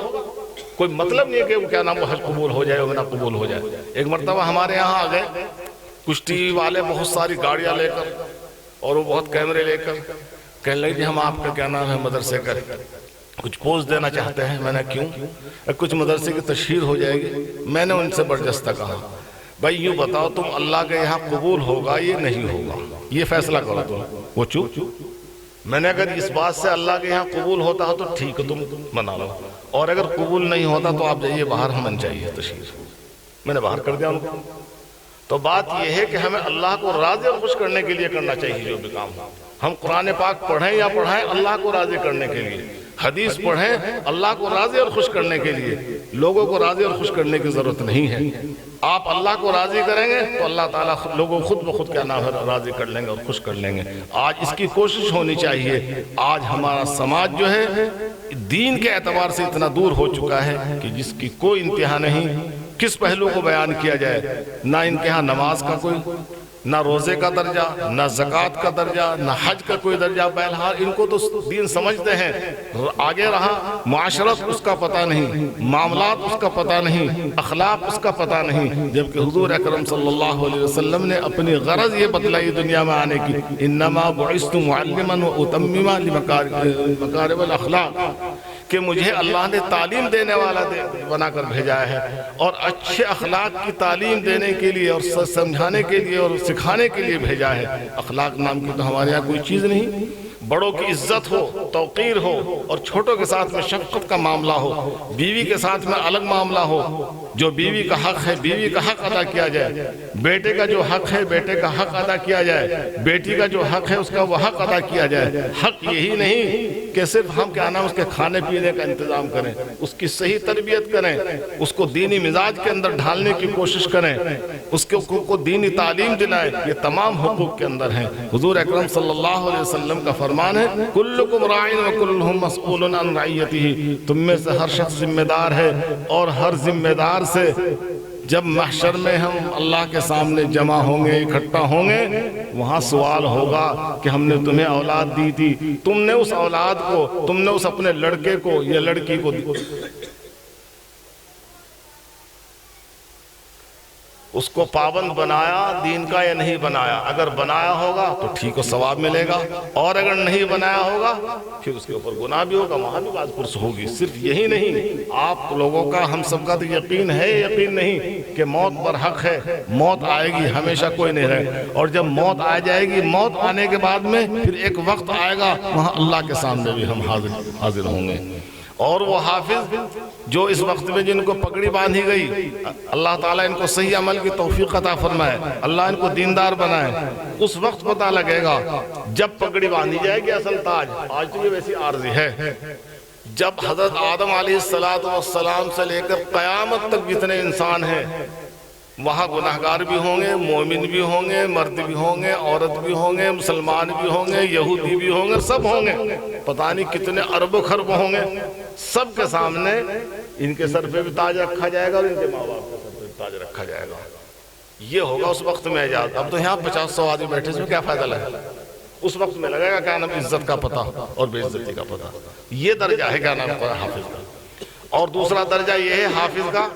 کوئی مطلب نہیں کہ وہ کیا نام وہ حج قبول ہو جائے نہ قبول ہو جائے۔ ایک مرتبہ ہمارے یہاں آ گئے کچھ ٹی وی والے بہت ساری گاڑیاں لے کر اور وہ بہت کیمرے لے کر، کہنے لگے جی ہم آپ کا کیا نام ہے مدرسے کا کچھ پوز دینا چاہتے ہیں۔ میں نے کیوں؟ کچھ مدرسے کی تشہیر ہو جائے گی۔ میں نے ان سے برجستہ کہا بھائی یوں بتاؤ تم اللہ کے یہاں قبول ہوگا یہ نہیں ہوگا، یہ فیصلہ کرو تم۔ وہ چپ۔ میں نے اگر اس بات سے اللہ کے یہاں قبول ہوتا ہو تو ٹھیک ہے تم منا لو، اور اگر قبول نہیں ہوتا تو آپ جائیے باہر، ہمیں چاہیے تشہیر۔ میں نے باہر کر دیا ان کو۔ تو بات یہ ہے کہ ہمیں اللہ کو راضی اور خوش کرنے کے لیے کرنا چاہیے جو بھی کام ہو۔ ہم قرآن پاک پڑھیں یا پڑھائیں اللہ کو راضی کرنے کے لیے، حدیث پڑھیں اللہ کو راضی اور خوش کرنے کے لیے، لوگوں کو راضی اور خوش کرنے کی ضرورت نہیں ہے۔ آپ اللہ کو راضی کریں گے تو اللہ تعالیٰ لوگوں خود بخود کیا نام ہے راضی کر لیں گے اور خوش کر لیں گے۔ آج اس کی کوشش ہونی چاہیے۔ آج ہمارا سماج جو ہے دین کے اعتبار سے اتنا دور ہو چکا ہے کہ جس کی کوئی انتہا نہیں۔ کس پہلو کو بیان کیا جائے؟ نہ ان کے ہاں نماز کا کوئی، نہ روزے کا درجہ، نہ زکوٰۃ کا درجہ، نہ حج کا کوئی درجہ۔ بہرحال ان کو تو دین سمجھتے ہیں، آگے رہا معاشرت اس کا پتہ نہیں، معاملات اس کا پتہ نہیں، اخلاق اس کا پتہ نہیں، جبکہ حضور اکرم صلی اللہ علیہ وسلم نے اپنی غرض یہ بتلائی دنیا میں آنے کی، انما بعثت معلما واتمما لمکارم الاخلاق، کہ مجھے اللہ نے تعلیم دینے والا بنا کر بھیجا ہے، اور اچھے اخلاق کی تعلیم دینے کے لیے اور سمجھانے کے لیے اور سکھانے کے لیے بھیجا ہے۔ اخلاق نام کی تو ہمارے یہاں کوئی چیز نہیں۔ بڑوں کی عزت ہو، توقیر ہو، اور چھوٹوں کے ساتھ میں شفقت کا معاملہ ہو، بیوی کے ساتھ میں الگ معاملہ ہو، جو بیوی کا حق ہے بیوی کا حق ادا کیا جائے، بیٹے کا جو حق ہے بیٹے کا حق ادا کیا جائے، بیٹی کا جو حق ہے اس کا وہ حق ادا کیا جائے۔ حق یہی نہیں کہ صرف ہم کیا نام اس کے کھانے پینے کا انتظام کریں، اس کی صحیح تربیت کریں، اس کو دینی مزاج کے اندر ڈھالنے کی کوشش کریں، اس کو دینی تعلیم دلائیں۔ یہ تمام حقوق کے اندر ہیں۔ حضور اکرم صلی اللہ علیہ وسلم کا فرمان ہے کلکم راعٍ وکلکم مسئول عن رعیتہ، تم میں سے ہر شخص ذمہ دار ہے، اور ہر ذمہ دار سے جب محشر میں ہم اللہ کے سامنے جمع ہوں گے، اکٹھا ہوں گے، وہاں سوال ہوگا کہ ہم نے تمہیں اولاد دی تھی، تم نے اس اولاد کو، تم نے اس اپنے لڑکے کو یا لڑکی کو اس کو پابند بنایا دین کا یا نہیں بنایا؟ اگر بنایا ہوگا تو ٹھیک و ثواب ملے گا، اور اگر نہیں بنایا ہوگا پھر اس کے اوپر گناہ بھی ہوگا، وہاں بھی بات پرس ہوگی۔ صرف یہی نہیں، آپ لوگوں کا ہم سب کا تو یقین ہے یقین نہیں کہ موت پر حق ہے، موت آئے گی، ہمیشہ کوئی نہیں رہے، اور جب موت آ جائے گی، موت آنے کے بعد میں پھر ایک وقت آئے گا وہاں اللہ کے سامنے بھی ہم حاضر ہوں گے۔ اور وہ حافظ جو اس وقت میں جن کو پگڑی باندھی گئی، اللہ تعالیٰ ان کو صحیح عمل کی توفیق عطا فرمائے، اللہ ان کو دیندار بنائے۔ اس وقت پتہ لگے گا جب پگڑی باندھی جائے گی اصل تاج، آج تو یہ ویسی عارضی ہے، جب حضرت آدم علیہ السلام سے لے کر قیامت تک جتنے انسان ہیں وہاں گناہگار بھی ہوں گے، مومن بھی ہوں گے، مرد بھی ہوں گے، عورت بھی ہوں گے، مسلمان بھی ہوں گے، یہودی بھی ہوں گے، سب ہوں گے، پتہ نہیں کتنے ارب و خرب ہوں گے۔ سب کے سامنے ان کے سر پہ بھی تاج رکھا جائے گا اور ان کے ماں باپ کے سر پہ بھی تاج رکھا جائے گا۔ یہ ہوگا اس وقت میں اعجاز۔ اب تو یہاں 50-100 آدمی بیٹھے، اس میں کیا فائدہ لگا؟ اس وقت میں لگے گا کیا نام عزت کا پتہ اور بے عزتی کا پتہ۔ یہ درجہ ہے کیا نام حافظ کا۔ اور دوسرا درجہ یہ ہے حافظ کا،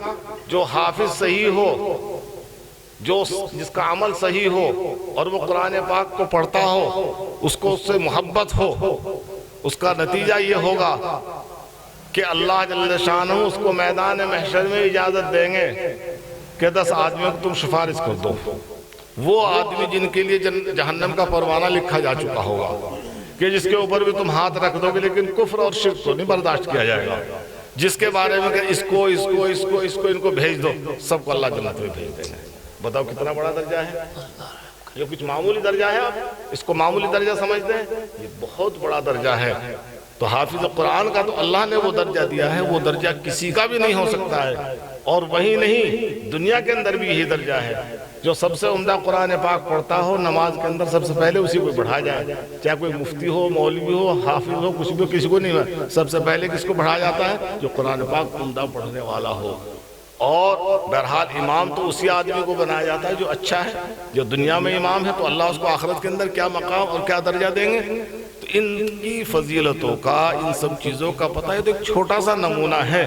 جو حافظ صحیح ہو جس کا عمل صحیح ہو اور وہ قرآن پاک کو پڑھتا ہو، اس کو اس سے محبت ہو، اس کا نتیجہ یہ ہوگا کہ اللہ جل شانہ اس کو میدان محشر میں اجازت دیں گے کہ 10 آدمیوں کو تم سفارش کر دو۔ وہ آدمی جن کے لیے جہنم کا پروانہ لکھا جا چکا ہوگا کہ جس کے اوپر بھی تم ہاتھ رکھ دو گے لیکن کفر اور شرک تو نہیں برداشت کیا جائے گا، جس کے بارے میں کہ اس کو ان کو بھیج دو، سب کو اللہ جنت میں بھیج دیں گے۔ بتاؤ کتنا بڑا درجہ ہے؟ یہ کچھ معمولی درجہ ہے؟ آپ اس کو معمولی درجہ سمجھتے ہیں؟ یہ بہت بڑا درجہ ہے۔ تو حافظ قرآن کا تو اللہ نے وہ درجہ دیا ہے، وہ درجہ کسی کا بھی نہیں ہو سکتا ہے۔ اور وہی نہیں، دنیا کے اندر بھی یہی درجہ ہے۔ جو سب سے عمدہ قرآن پاک پڑھتا ہو، نماز کے اندر سب سے پہلے اسی کو پڑھا جائے، چاہے کوئی مفتی ہو، مولوی ہو، حافظ ہو، کچھ بھی ہو، کسی کو نہیں ہے، سب سے پہلے کس کو پڑھا جاتا ہے؟ جو قرآن پاک عمدہ پڑھنے والا ہو۔ اور بہرحال امام تو اسی آدمی کو بنایا جاتا ہے جو اچھا ہے۔ جو دنیا میں امام ہے تو اللہ اس کو آخرت کے اندر کیا مقام اور کیا درجہ دیں گے۔ تو ان کی فضیلتوں کا، ان سب چیزوں کا پتہ ہے تو ایک چھوٹا سا نمونہ ہے۔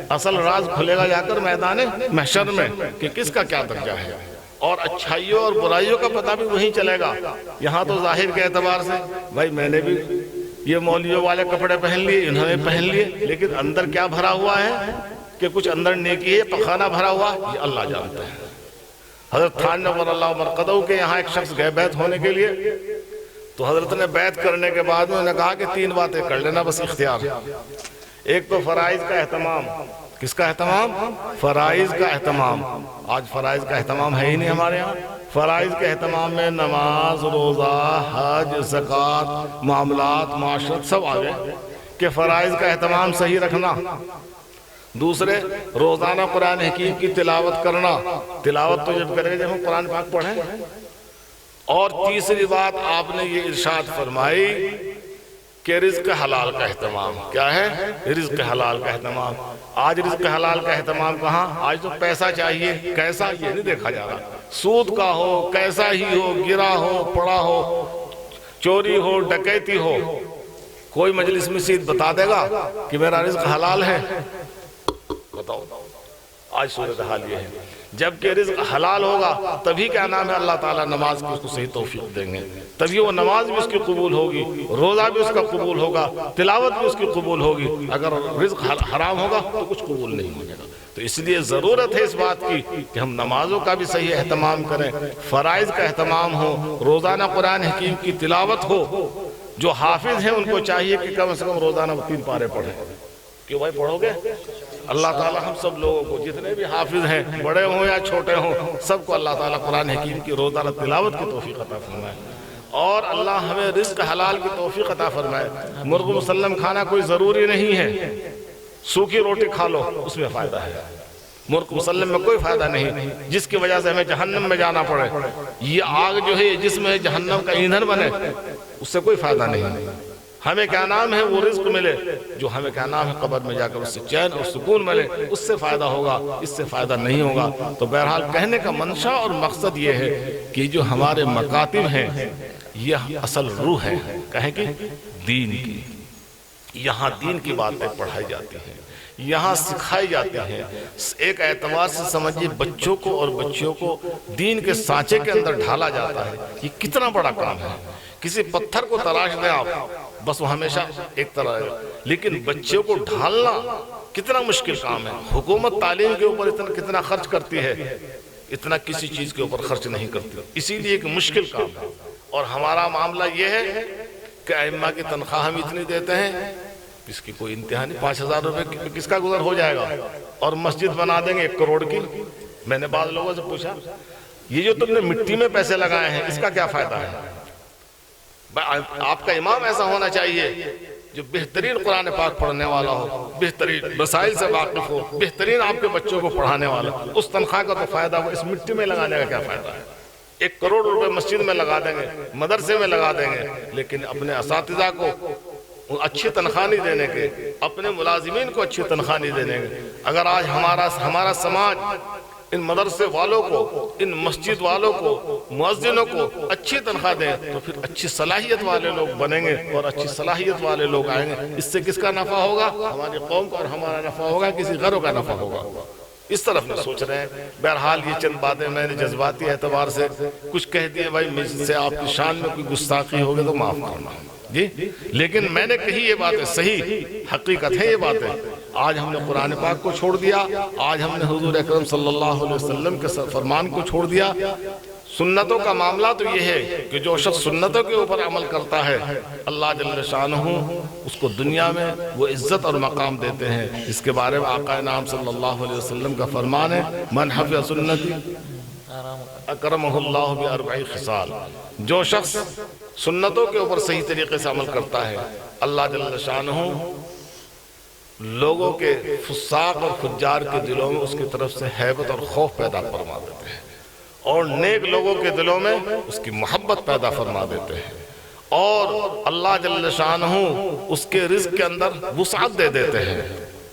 اصل راز کھلے گا جا کر میدان محشر میں کہ کس کا کیا درجہ ہے، اور اچھائیوں اور برائیوں کا پتہ بھی وہیں چلے گا۔ یہاں تو ظاہر کے اعتبار سے بھائی میں نے بھی یہ مولویوں والے کپڑے پہن لیے، انہوں نے پہن لیے، لیکن اندر کیا بھرا ہوا ہے کہ کچھ اندر نیکی ہے، پخانہ بھرا ہوا، یہ اللہ جانتا ہے۔ حضرت خان نور اللہ مرقدہ کے یہاں ایک شخص گئے بیعت ہونے کے لیے، تو حضرت نے بیعت کرنے کے بعد میں نے کہا کہ 3 باتیں کر لینا بس اختیار۔ ایک تو فرائض کا اہتمام۔ کس کا اہتمام؟ فرائض کا اہتمام۔ آج فرائض کا اہتمام ہے ہی نہیں ہمارے یہاں۔ فرائض کے اہتمام میں نماز، روزہ، حج، زکوٰۃ، معاملات، معاشرت سب آ گئے کہ فرائض کا اہتمام صحیح رکھنا۔ دوسرے، روزانہ قرآن حکیم کی تلاوت کرنا۔ تلاوت تو جب کریں جب ہم قرآن پاک پڑھیں۔ اور تیسری بات آپ نے یہ ارشاد فرمائی کہ رزق حلال کا اہتمام۔ کیا ہے؟ رزق حلال کا اہتمام۔ آج رزق حلال کا اہتمام کہاں؟ آج تو پیسہ چاہیے، کیسا یہ نہیں دیکھا جا رہا۔ سود کا ہو، کیسا ہی ہو، گرا ہو، پڑا ہو، چوری ہو، ڈکیتی ہو، کوئی مجلس میں سید بتا دے گا کہ میرا رزق حلال ہے؟ بتاؤ، آج صورتحال یہ ہے۔ جبکہ رزق حلال ہوگا تبھی کیا نام ہے اللہ تعالیٰ نماز کی اس کو صحیح توفیق دیں گے، تبھی وہ نماز بھی اس کی قبول ہوگی، روزہ بھی اس کا قبول ہوگا، تلاوت بھی اس کی قبول ہوگی۔ اگر رزق حرام ہوگا تو کچھ قبول نہیں ہوگا۔ تو اس لیے ضرورت ہے اس بات کی کہ ہم نمازوں کا بھی صحیح اہتمام کریں، فرائض کا اہتمام ہو، روزانہ قرآن حکیم کی تلاوت ہو۔ جو حافظ ہیں ان کو چاہیے کہ کم سے کم روزانہ 3 پارے پڑھیں۔ کیوں بھائی پڑھو گے؟ اللہ تعالیٰ ہم سب لوگوں کو، جتنے بھی حافظ ہیں، بڑے ہوں یا چھوٹے ہوں، سب کو اللہ تعالیٰ قرآن حکیم کی روزانہ تلاوت کی توفیق عطا فرمائے، اور اللہ ہمیں رزق حلال کی توفیق عطا فرمائے۔ مرغ مسلم کھانا کوئی ضروری نہیں ہے، سوکھی روٹی کھا لو اس میں فائدہ ہے۔ مرغ مسلم میں کوئی فائدہ نہیں جس کی وجہ سے ہمیں جہنم میں جانا پڑے۔ یہ آگ جو ہے جس میں جہنم کا ایندھن بنے، اس سے کوئی فائدہ نہیں۔ ہمیں کیا نام ہے وہ رزق ملے جو ہمیں کیا نام ہے قبر میں جا کر اس سے چین اور سکون ملے، اس سے فائدہ ہوگا، اس سے فائدہ نہیں ہوگا۔ تو بہرحال کہنے کا منشا اور مقصد یہ ہے کہ جو ہمارے مکاتب ہیں یہ اصل روح ہے، کہیں کہ دین کی۔ یہاں دین کی باتیں پڑھائی جاتی ہیں، یہاں سکھائی جاتی ہیں۔ ایک اعتبار سے سمجھیے بچوں کو اور بچیوں کو دین کے سانچے کے اندر ڈھالا جاتا ہے۔ یہ کتنا بڑا کام ہے۔ کسی پتھر کو تراش دیں آپ، بس وہ ہمیشہ ایک طرح ہے، لیکن بچوں کو ڈھالنا کتنا مشکل کام ہے۔ حکومت تعلیم کے اوپر کتنا خرچ کرتی ہے، اتنا کسی چیز کے اوپر خرچ نہیں کرتی، اسی لیے ایک مشکل کام ہے۔ اور ہمارا معاملہ یہ ہے کہ ائمہ کی تنخواہ ہم اتنی دیتے ہیں، اس کی کوئی انتہا نہیں۔ 5,000 روپے کس کا گزر ہو جائے گا، اور مسجد بنا دیں گے 1 کروڑ کی۔ میں نے بعض لوگوں سے پوچھا یہ جو تم نے مٹی میں پیسے لگائے ہیں اس کا کیا فائدہ ہے؟ آپ کا امام ایسا ہونا چاہیے جو بہترین قرآن پاک پڑھنے والا ہو، بہترین مسائل سے واقف ہو، بہترین آپ کے بچوں کو پڑھانے والا۔ اس تنخواہ کا تو فائدہ ہو، اس مٹی میں لگانے کا کیا فائدہ ہے؟ 1 کروڑ روپے مسجد میں لگا دیں گے، مدرسے میں لگا دیں گے، لیکن اپنے اساتذہ کو اچھی تنخواہ نہیں دینے کے، اپنے ملازمین کو اچھی تنخواہ نہیں دینے کے۔ اگر آج ہمارا سماج ان مدرسے والوں کو، ان مسجد والوں کو، مؤذنوں کو اچھی تنخواہ دیں تو پھر اچھی صلاحیت والے لوگ بنیں گے اور اچھی صلاحیت والے لوگ آئیں گے۔ اس سے کس کا نفع ہوگا؟ ہماری قوم کا، اور ہمارا نفع ہوگا کسی غیروں کا نفع ہوگا۔ اس طرف نہ سوچ رہے ہیں۔ بہرحال یہ چند باتیں میں نے جذباتی اعتبار سے کچھ کہہ دیے، بھائی مجھ سے آپ کی شان میں کوئی گستاخی ہوگی تو معاف کرنا جی، لیکن میں نے کہی یہ باتیں صحیح حقیقت ہے، یہ باتیں آج ہم نے قرآن پاک کو چھوڑ دیا، آج ہم نے حضور اکرم صلی اللہ علیہ وسلم کے فرمان کو چھوڑ دیا۔ سنتوں کا معاملہ تو یہ ہے کہ جو شخص سنتوں کے اوپر عمل کرتا ہے اللہ جل شانہ اس کو دنیا میں وہ عزت اور مقام دیتے ہیں۔ اس کے بارے میں آقا نام صلی اللہ علیہ وسلم کا فرمان ہے، من حفظ سنتی اکرمہ اللہ باربع خصال، جو شخص سنتوں کے اوپر صحیح طریقے سے عمل کرتا ہے اللہ جل شانہ لوگوں کے فساق اور فجار کے دلوں میں اس کی طرف سے ہیبت اور خوف پیدا فرما دیتے ہیں، اور نیک لوگوں کے دلوں میں اس کی محبت پیدا فرما دیتے ہیں، اور اللہ جل شانہ اس کے رزق کے اندر وسعت دے دیتے ہیں،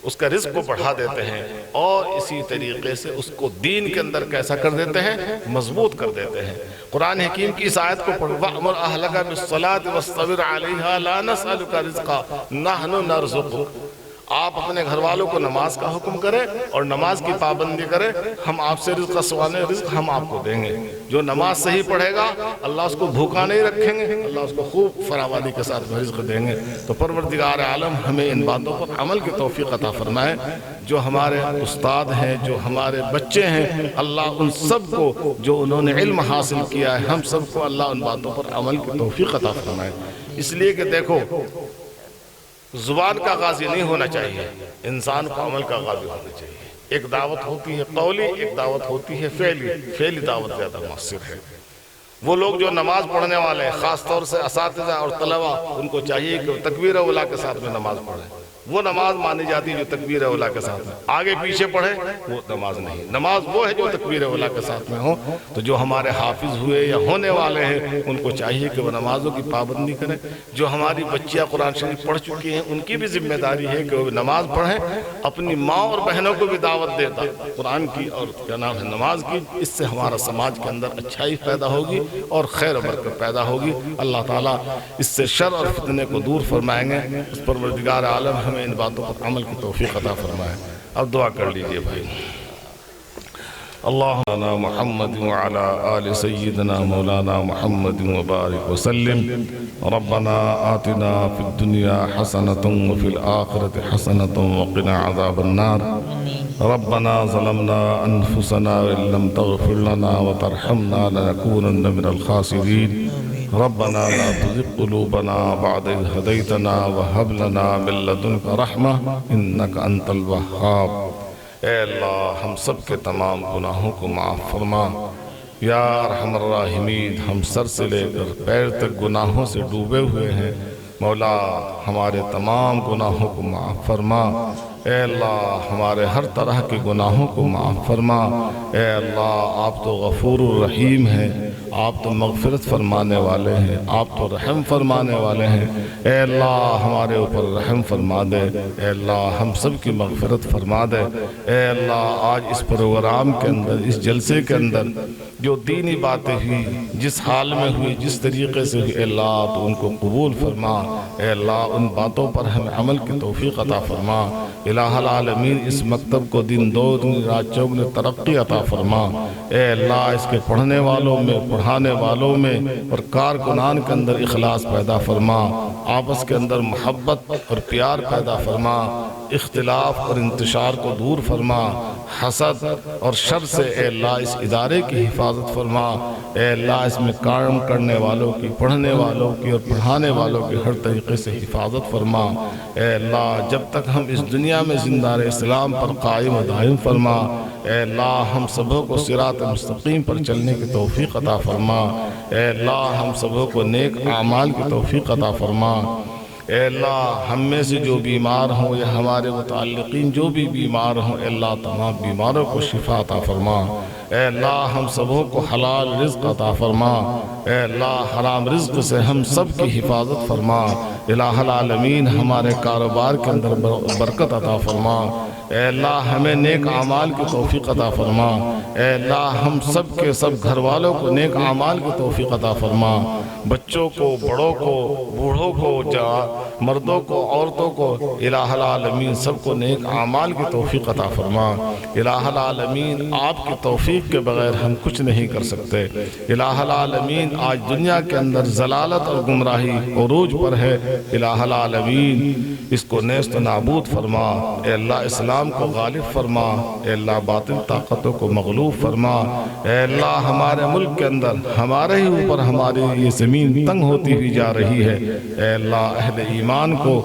اس کا رزق کو بڑھا دیتے ہیں، اور اسی طریقے سے اس کو دین کے اندر کیسا کر دیتے ہیں؟ مضبوط کر دیتے ہیں۔ قرآن حکیم کی اس آیت کو پڑھو، وَأْمُرْ أَهْلَكَ بِالصَّلَاةِ وَاصْطَبِرْ عَلَيْهَا لَا نَسْأَلُكَ رِزْقًا نَحْنُ نَرْزُقُكَ۔ آپ اپنے گھر والوں کو نماز کا حکم کریں اور نماز کی پابندی کریں، ہم آپ سے رزق سوالیں، رزق ہم آپ کو دیں گے۔ جو نماز صحیح پڑھے گا اللہ اس کو بھوکا نہیں رکھیں گے، اللہ اس کو خوب فراوانی کے ساتھ رزق دیں گے۔ تو پروردگار عالم ہمیں ان باتوں پر عمل کی توفیق عطا فرمائے۔ جو ہمارے استاد ہیں، جو ہمارے بچے ہیں، اللہ ان سب کو جو انہوں نے علم حاصل کیا ہے، ہم سب کو اللہ ان باتوں پر عمل کی توفیق عطا فرمائے۔ اس لیے کہ دیکھو زبان کا غازی نہیں ہونا چاہیے، انسان کو عمل کا غازی ہونا چاہیے۔ ایک دعوت ہوتی ہے قولی، ایک دعوت ہوتی ہے فعلی، فعلی دعوت زیادہ مؤثر ہے۔ وہ لوگ جو نماز پڑھنے والے ہیں، خاص طور سے اساتذہ اور طلبہ، ان کو چاہیے کہ وہ تکبیر اولیٰ کے ساتھ میں نماز پڑھیں۔ وہ نماز مانی جاتی ہے جو تکبیر اولیٰ کے ساتھ میں، آگے پیچھے پڑھے وہ نماز نہیں۔ نماز وہ ہے جو تکبیر اولیٰ کے ساتھ میں ہو۔ تو جو ہمارے حافظ ہوئے یا ہونے والے ہیں ان کو چاہیے کہ وہ نمازوں کی پابندی کریں۔ جو ہماری بچیاں قرآن شریف پڑھ چکی ہیں ان کی بھی ذمہ داری ہے کہ وہ نماز پڑھیں، اپنی ماں اور بہنوں کو بھی دعوت دیتا قرآن کی اور کیا نام ہے نماز کی۔ اس سے ہمارا سماج کے اندر اچھائی پیدا ہوگی اور خیر و برکت پیدا ہوگی۔ اللہ تعالیٰ اس سے شر اور فتنے کو دور فرمائیں گے۔ اس پروردگار عالم ہمیں ان باتوں پر عمل کی توفیق عطا فرمائے۔ اب دعا کر لیجئے بھائی۔ اللہم محمد وعلا آل سیدنا مولانا محمد وبارک وسلم۔ ربنا آتنا فی الدنیا حسنة وفی الآخرة حسنة وقنا عذاب النار۔ ربنا ظلمنا انفسنا وان لم تغفر لنا وترحمنا لنكونن من الخاسرین۔ ربنا لا تزغ قلوبنا بعد إذ هديتنا وهب لنا من لدنك رحمة إنك أنت الوهاب۔ اے اللہ ہم سب کے تمام گناہوں کو معاف فرما یا ارحم الراحمین۔ ہم سر سے لے کر پیر تک گناہوں سے ڈوبے ہوئے ہیں، مولا ہمارے تمام گناہوں کو معاف فرما۔ اے اللہ ہمارے ہر طرح کے گناہوں کو معاف فرما۔ اے اللہ آپ تو غفور الرحیم ہیں، آپ تو مغفرت فرمانے والے ہیں، آپ تو رحم فرمانے والے ہیں۔ اے اللہ ہمارے اوپر رحم فرما دے، اے اللہ ہم سب کی مغفرت فرما دے۔ اے اللہ آج اس پروگرام کے اندر، اس جلسے کے اندر جو دینی باتیں ہوئی، جس حال میں ہوئی، جس طریقے سے ہوئی، اے اللہ تو ان کو قبول فرما۔ اے اللہ ان باتوں پر ہمیں عمل کی توفیق عطا فرما۔ الہ العالمین اس مکتب کو دن دو دن رات چوگنے ترقی عطا فرما۔ اے اللہ اس کے پڑھنے والوں میں، پڑھانے والوں میں اور کارکنان کے اندر اخلاص پیدا فرما، آپس کے اندر محبت اور پیار پیدا فرما، اختلاف اور انتشار کو دور فرما، حسد اور شر سے اے اللہ اس ادارے کی حفاظت فرما۔ اے اللہ اس میں کام کرنے والوں کی، پڑھنے والوں کی اور پڑھانے والوں کی ہر طریقے سے حفاظت فرما۔ اے اللہ جب تک ہم اس دنیا میں زندہ اسلام پر قائم و دائم فرما۔ اے اللہ ہم سبوں کو صراط مستقیم پر چلنے کی توفیق عطا فرما۔ اے اللہ ہم سبوں کو نیک اعمال کی توفیق عطا فرما۔ اے اللہ ہم میں سے جو بیمار ہوں یا ہمارے متعلقین جو بھی بیمار ہوں، اے اللہ تمام بیماروں کو شفا عطا فرما۔ اے اللہ ہم سبوں کو حلال رزق عطا فرما۔ اے اللہ حرام رزق سے ہم سب کی حفاظت فرما۔ الہ العالمین ہمارے کاروبار کے اندر برکت عطا فرما۔ اے اللہ ہمیں نیک اعمال کی توفیق عطا فرما، اے اللہ ہم سب کے سب گھر والوں کو نیک اعمال کی توفیق عطا فرما، بچوں کو، بڑوں کو، بوڑھوں کو، مردوں کو، عورتوں کو، الہ العالمین سب کو نیک اعمال کی توفیق عطا فرما۔ الہ العالمین آپ کی توفیق کے بغیر ہم کچھ نہیں کر سکتے۔ الہ العالمین آج دنیا کے اندر ضلالت اور گمراہی عروج پر ہے، الہ العالمین اس کو نیست و نابود فرما، اے اللہ اسلام کو غالب فرما، اے اللہ باطل طاقتوں کو مغلوب فرما، اے اللہ ہمارے ملک کے اندر ہمارے ہی اوپر ہماری یہ زمین تنگ ہوتی ہوئی جا رہی ہے، اے اللہ اہل ایمان کو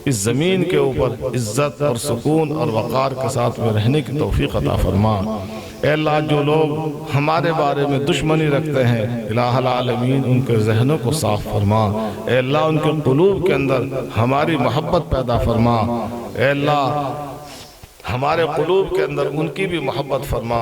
اس زمین کے اوپر عزت اور سکون اور وقار کے ساتھ میں رہنے کی توفیق عطا فرما۔ اے اللہ جو لوگ ہمارے بارے میں دشمنی رکھتے ہیں، الہ العالمین ان کے ذہنوں کو صاف فرما، اے اللہ ان کے قلوب کے اندر ہماری محبت پیدا فرما، اے اللہ ہمارے قلوب کے اندر ان کی بھی محبت فرما،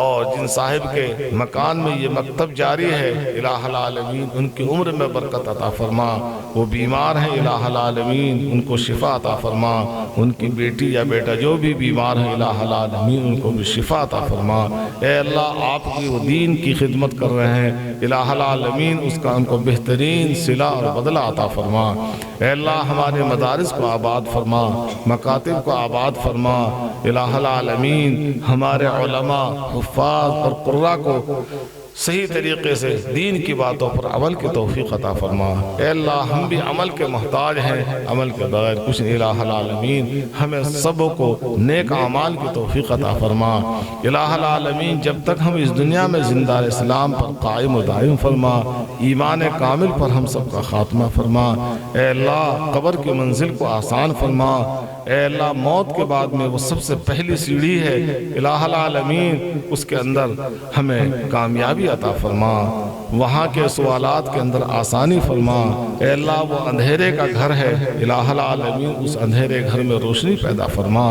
اور جن صاحب کے مکان میں یہ مکتب جاری ہے الہ العالمین ان کی عمر میں برکت عطا فرما، وہ بیمار ہیں الہ العالمین ان کو شفا عطا فرما، ان کی بیٹی یا بیٹا جو بھی بیمار ہیں الہ العالمین ان کو بھی شفا عطا فرما، اے اللہ آپ کی وہ دین کی خدمت کر رہے ہیں الہ العالمین اس کا ان کو بہترین صلہ اور بدلہ عطا فرما، اے اللہ ہمارے مدارس کو آباد فرما، مکاتب کو آباد فرما، الہ العالمین ہمارے علماء، حفاظ اور قراء کو صحیح طریقے سے دین کی باتوں پر عمل کی توفیق عطا فرما، اے اللہ ہم بھی عمل کے محتاج ہیں، عمل کے بغیر کچھ نہیں، الہ العالمین ہمیں سب کو نیک اعمال کی توفیق عطا فرما، الہ العالمین جب تک ہم اس دنیا میں زندہ اسلام پر قائم و دائم فرما، ایمان کامل پر ہم سب کا خاتمہ فرما، اے اللہ قبر کی منزل کو آسان فرما، اے اللہ موت کے بعد میں وہ سب سے پہلی سیڑھی ہے الہ العالمین اس کے اندر ہمیں کامیابی عطا فرما، وہاں کے سوالات کے اندر آسانی فرما، اے اللہ وہ اندھیرے کا گھر ہے الہ العالمین اس اندھیرے گھر میں روشنی پیدا فرما،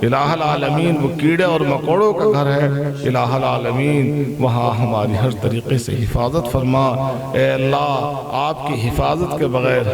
الہ العالمین وہ کیڑے اور مکوڑوں کا گھر ہے الہ العالمین وہاں ہماری ہر طریقے سے حفاظت فرما، اے اللہ آپ کی حفاظت کے بغیر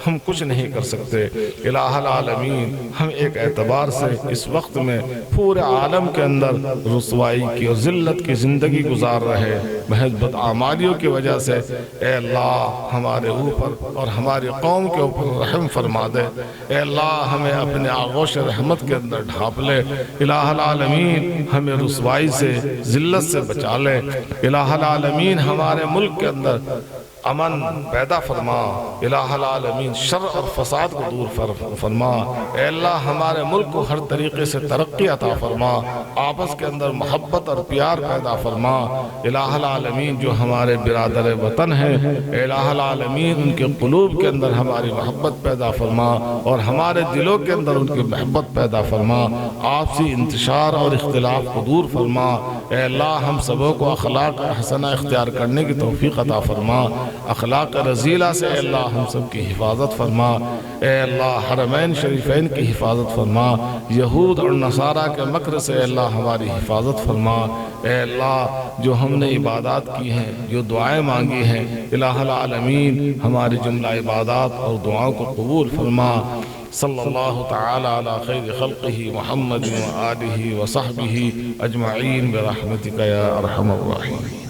ہم کچھ نہیں کر سکتے، الہ العالمین ہم ایک اعتبار سے اس وقت میں پورے عالم کے اندر رسوائی کی اور ذلت کی زندگی گزار رہے محض بدعمالیوں کی وجہ سے، اے اللہ ہمارے اوپر اور ہماری قوم کے اوپر رحم فرما دے، اے اللہ ہمیں اپنے آغوش رحمت کے اندر ڈھانپ لے، الہ العالمین ہمیں رسوائی سے ذلت سے بچا لے، الہ العالمین ہمارے ملک کے اندر امن پیدا فرما، الہ العالمین شر اور فساد کو دور فرما، اے اللہ ہمارے ملک کو ہر طریقے سے ترقی عطا فرما، آپس کے اندر محبت اور پیار پیدا فرما، الہ العالمین جو ہمارے برادر وطن ہیں اے الہ العالمین ان کے قلوب کے اندر ہماری محبت پیدا فرما اور ہمارے دلوں کے اندر ان کی محبت پیدا فرما، آپسی انتشار اور اختلاف کو دور فرما، اے اللہ ہم سبوں کو اخلاق حسنہ اختیار کرنے کی توفیق عطا فرما، اخلاق رذیلہ سے اے اللہ ہم سب کی حفاظت فرما، اے اللہ حرمین شریفین کی حفاظت فرما، یہود اور نصارہ کے مکر سے اے اللہ ہماری حفاظت فرما، اے اللہ جو ہم نے عبادات کی ہیں جو دعائیں مانگی ہیں الہ العالمین ہماری جملہ عبادات اور دعاؤں کو قبول فرما، صلی اللہ تعالی علی خیر خلقہ محمد و آلہ و صحبہ اجمعین برحمتک یا ارحم الراحمین۔